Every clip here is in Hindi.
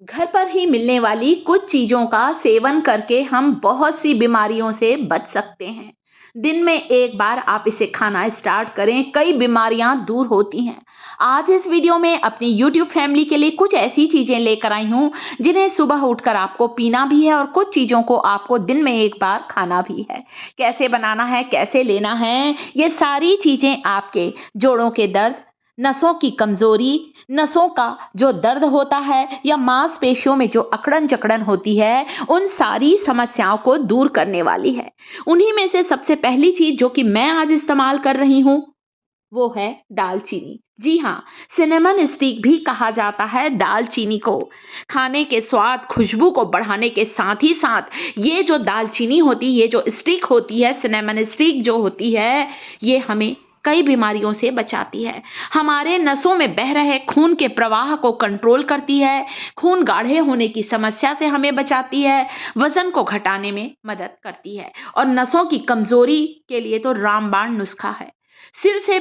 घर पर ही मिलने वाली कुछ चीज़ों का सेवन करके हम बहुत सी बीमारियों से बच सकते हैं। दिन में एक बार आप इसे खाना स्टार्ट करें, कई बीमारियां दूर होती हैं। आज इस वीडियो में अपनी यूट्यूब फैमिली के लिए कुछ ऐसी चीज़ें लेकर आई हूँ जिन्हें सुबह उठकर आपको पीना भी है और कुछ चीज़ों को आपको दिन में एक बार खाना भी है। कैसे बनाना है, कैसे लेना है, ये सारी चीज़ें आपके जोड़ों के दर्द, नसों की कमजोरी, नसों का जो दर्द होता है या मांसपेशियों में जो अकड़न जकड़न होती है, उन सारी समस्याओं को दूर करने वाली है। उन्हीं में से सबसे पहली चीज जो कि मैं आज इस्तेमाल कर रही हूँ वो है दालचीनी। जी हाँ, सिनेमन स्टिक भी कहा जाता है दालचीनी को। खाने के स्वाद, खुशबू को बढ़ाने के साथ ही साथ ये जो दालचीनी होती है, ये जो स्टिक होती है, सिनेमन स्टिक जो होती है, ये हमें कई बीमारियों से बचाती है। हमारे नसों में बह रहे खून के प्रवाह को कंट्रोल करती है, खून गाढ़े होने की समस्या से हमें बचाती है, वजन को घटाने में मदद करती है और नसों की कमजोरी के लिए तो रामबाण नुस्खा है। सिर से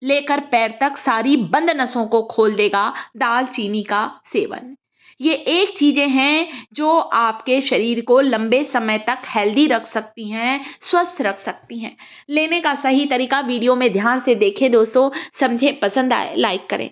लेकर पैर तक सारी बंद नसों को खोल देगा दालचीनी का सेवन। ये एक चीजें हैं जो आपके शरीर को लंबे समय तक हेल्दी रख सकती हैं, स्वस्थ रख सकती हैं। लेने का सही तरीका वीडियो में ध्यान से देखें दोस्तों, समझें, पसंद आए लाइक करें।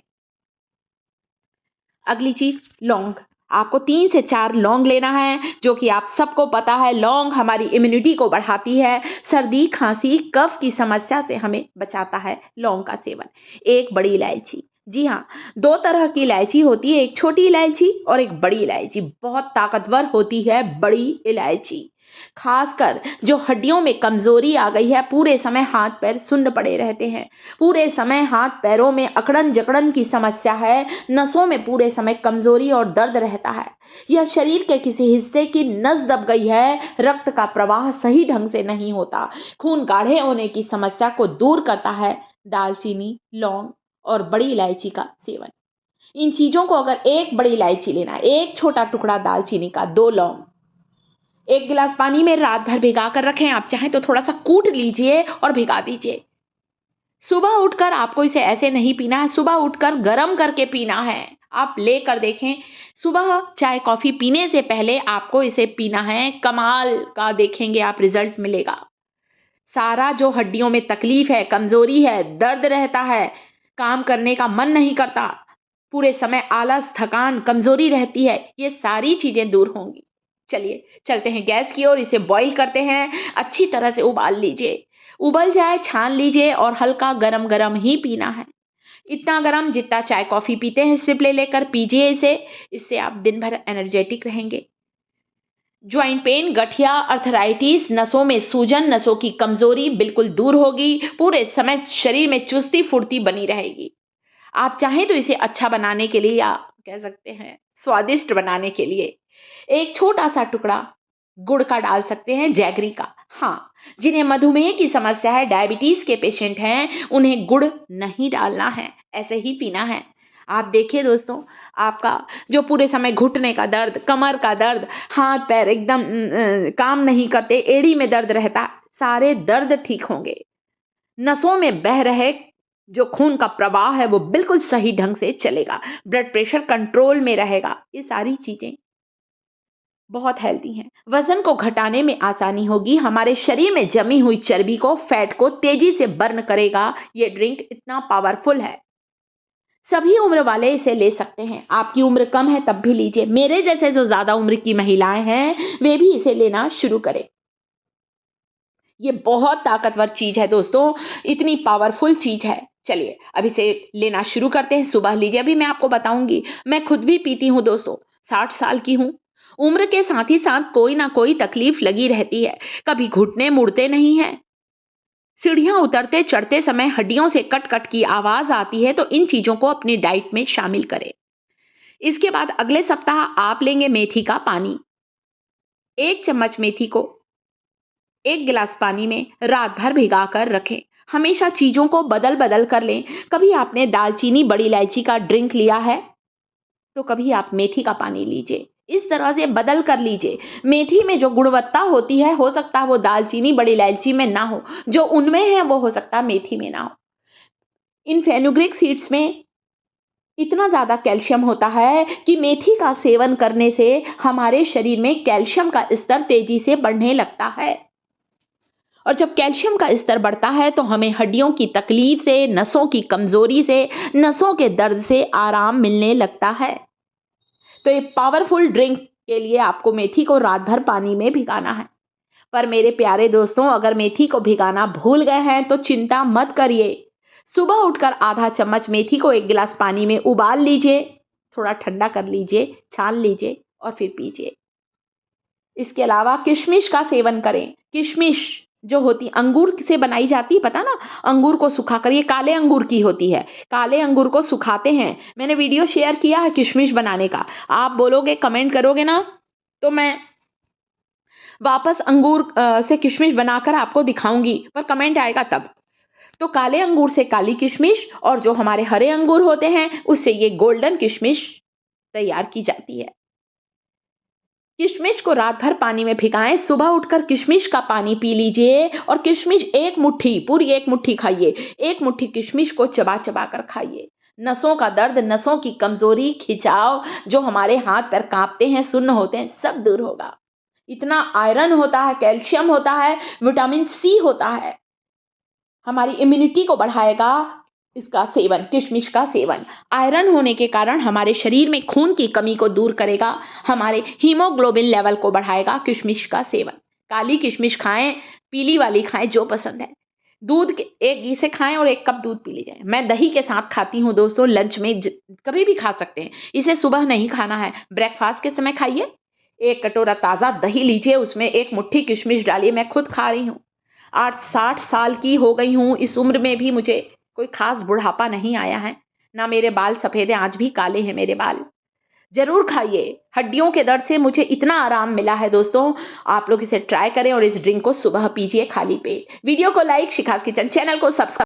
अगली चीज, लौंग। आपको 3 से 4 लौंग लेना है, जो कि आप सबको पता है लौंग हमारी इम्यूनिटी को बढ़ाती है, सर्दी खांसी कफ की समस्या से हमें बचाता है लौंग का सेवन। एक बड़ी इलायची। जी हाँ, 2 तरह की इलायची होती है, एक छोटी इलायची और एक बड़ी इलायची। बहुत ताकतवर होती है बड़ी इलायची। खासकर जो हड्डियों में कमजोरी आ गई है, पूरे समय हाथ पैर सुन्न पड़े रहते हैं, पूरे समय हाथ पैरों में अकड़न जकड़न की समस्या है, नसों में पूरे समय कमजोरी और दर्द रहता है, या शरीर के किसी हिस्से की नस दब गई है, रक्त का प्रवाह सही ढंग से नहीं होता, खून गाढ़े होने की समस्या को दूर करता है दालचीनी, लौंग और बड़ी इलायची का सेवन। इन चीजों को अगर एक बड़ी इलायची लेना, एक छोटा टुकड़ा दालचीनी का, 2 लौंग, 1 गिलास पानी में रात भर भिगा कर रखें। आप चाहें तो थोड़ा सा कूट लीजिए और भिगा दीजिए। सुबह उठकर आपको इसे ऐसे नहीं पीना है, सुबह उठकर गर्म करके पीना है। आप लेकर देखें, सुबह चाय कॉफी पीने से पहले आपको इसे पीना है, कमाल का देखेंगे आप रिजल्ट मिलेगा। सारा जो हड्डियों में तकलीफ है, कमजोरी है, दर्द रहता है, काम करने का मन नहीं करता, पूरे समय आलस, थकान, कमजोरी रहती है, ये सारी चीजें दूर होंगी। चलिए चलते हैं गैस की ओर, इसे बॉईल करते हैं, अच्छी तरह से उबाल लीजिए। उबल जाए छान लीजिए और हल्का गरम गरम ही पीना है। इतना गरम जितना चाय कॉफी पीते हैं, सिप ले लेकर पीजिए इसे। इससे आप दिन भर एनर्जेटिक रहेंगे। ज्वाइंट पेन, गठिया, अर्थराइटिस, नसों में सूजन, नसों की कमजोरी बिल्कुल दूर होगी। पूरे समय शरीर में चुस्ती फुर्ती बनी रहेगी। आप चाहें तो इसे अच्छा बनाने के लिए, या कह सकते हैं स्वादिष्ट बनाने के लिए, एक छोटा सा टुकड़ा गुड़ का डाल सकते हैं, जैगरी का। हाँ, जिन्हें मधुमेह की समस्या है, डायबिटीज के पेशेंट हैं, उन्हें गुड़ नहीं डालना है, ऐसे ही पीना है। आप देखिए दोस्तों, आपका जो पूरे समय घुटने का दर्द, कमर का दर्द, हाथ पैर एकदम काम नहीं करते, एड़ी में दर्द रहता, सारे दर्द ठीक होंगे। नसों में बह रहे जो खून का प्रवाह है वो बिल्कुल सही ढंग से चलेगा, ब्लड प्रेशर कंट्रोल में रहेगा। ये सारी चीजें बहुत हेल्दी हैं। वजन को घटाने में आसानी होगी, हमारे शरीर में जमी हुई चर्बी को, फैट को तेजी से बर्न करेगा। ये ड्रिंक इतना पावरफुल है, सभी उम्र वाले इसे ले सकते हैं। आपकी उम्र कम है तब भी लीजिए, मेरे जैसे जो ज्यादा उम्र की महिलाएं हैं वे भी इसे लेना शुरू करें। ये बहुत ताकतवर चीज है दोस्तों, इतनी पावरफुल चीज है। चलिए अब इसे लेना शुरू करते हैं। सुबह लीजिए, अभी मैं आपको बताऊंगी, मैं खुद भी पीती हूँ दोस्तों, 60 साल की हूँ। उम्र के साथ ही साथ कोई ना कोई तकलीफ लगी रहती है, कभी घुटने मुड़ते नहीं है, सीढ़ियां उतरते चढ़ते समय हड्डियों से कट कट की आवाज आती है, तो इन चीजों को अपनी डाइट में शामिल करें। इसके बाद अगले सप्ताह आप लेंगे मेथी का पानी। 1 चम्मच मेथी को 1 गिलास पानी में रात भर भिगा कर रखें। हमेशा चीजों को बदल बदल कर लें। कभी आपने दालचीनी, बड़ी इलायची का ड्रिंक लिया है तो कभी आप मेथी का पानी लीजिए। इस तरह से बदल कर लीजिए। मेथी में जो गुणवत्ता होती है, हो सकता है वो दालचीनी, बड़ी इलायची में ना हो, जो उनमें है वो हो सकता है मेथी में ना हो। इन फेनुग्रीक सीड्स में इतना ज़्यादा कैल्शियम होता है कि मेथी का सेवन करने से हमारे शरीर में कैल्शियम का स्तर तेजी से बढ़ने लगता है। और जब कैल्शियम का स्तर बढ़ता है तो हमें हड्डियों की तकलीफ से, नसों की कमजोरी से, नसों के दर्द से आराम मिलने लगता है। तो ये पावरफुल ड्रिंक के लिए आपको मेथी को रात भर पानी में भिगाना है। पर मेरे प्यारे दोस्तों, अगर मेथी को भिगाना भूल गए हैं तो चिंता मत करिए। सुबह उठकर आधा चम्मच मेथी को 1 गिलास पानी में उबाल लीजिए, थोड़ा ठंडा कर लीजिए, छान लीजिए और फिर पीजिए। इसके अलावा किशमिश का सेवन करें। किशमिश जो होती अंगूर से बनाई जाती है, पता ना, अंगूर को सुखाकर, ये काले अंगूर की होती है। काले अंगूर को सुखाते हैं, मैंने वीडियो शेयर किया है किशमिश बनाने का। आप बोलोगे, कमेंट करोगे ना, तो मैं वापस अंगूर से किशमिश बनाकर आपको दिखाऊंगी, पर कमेंट आएगा तब। तो काले अंगूर से काली किशमिश और जो हमारे हरे अंगूर होते हैं उससे ये गोल्डन किशमिश तैयार की जाती है। किशमिश को रात भर पानी में भिगाएं, सुबह उठकर किशमिश का पानी पी लीजिए और किशमिश 1 मुट्ठी, पूरी 1 मुट्ठी खाइए। 1 मुट्ठी किशमिश को चबा चबा कर खाइए। नसों का दर्द, नसों की कमजोरी, खिंचाव, जो हमारे हाथ पैर कांपते हैं, सुन्न होते हैं, सब दूर होगा। इतना आयरन होता है, कैल्शियम होता है, विटामिन सी होता है, हमारी इम्यूनिटी को बढ़ाएगा इसका सेवन, किशमिश का सेवन। आयरन होने के कारण हमारे शरीर में खून की कमी को दूर करेगा, हमारे हीमोग्लोबिन लेवल को बढ़ाएगा किशमिश का सेवन। काली किशमिश खाएं, पीली वाली खाएं, जो पसंद है। दूध के 1 घी से खाएं और 1 कप दूध पी लीजिए। मैं दही के साथ खाती हूँ दोस्तों, लंच में कभी भी खा सकते हैं। इसे सुबह नहीं खाना है, ब्रेकफास्ट के समय खाइए। 1 कटोरा ताज़ा दही लीजिए, उसमें 1 मुट्ठी किशमिश डालिए। मैं खुद खा रही हूँ, 60 साल की हो गई हूँ। इस उम्र में भी मुझे कोई खास बुढ़ापा नहीं आया है, ना मेरे बाल सफ़ेद हैं, आज भी काले हैं मेरे बाल। ज़रूर खाइए, हड्डियों के दर्द से मुझे इतना आराम मिला है दोस्तों। आप लोग इसे ट्राई करें और इस ड्रिंक को सुबह पीजिए खाली पेट। वीडियो को लाइक, शिखास किचन चैनल को सब्सक्राइब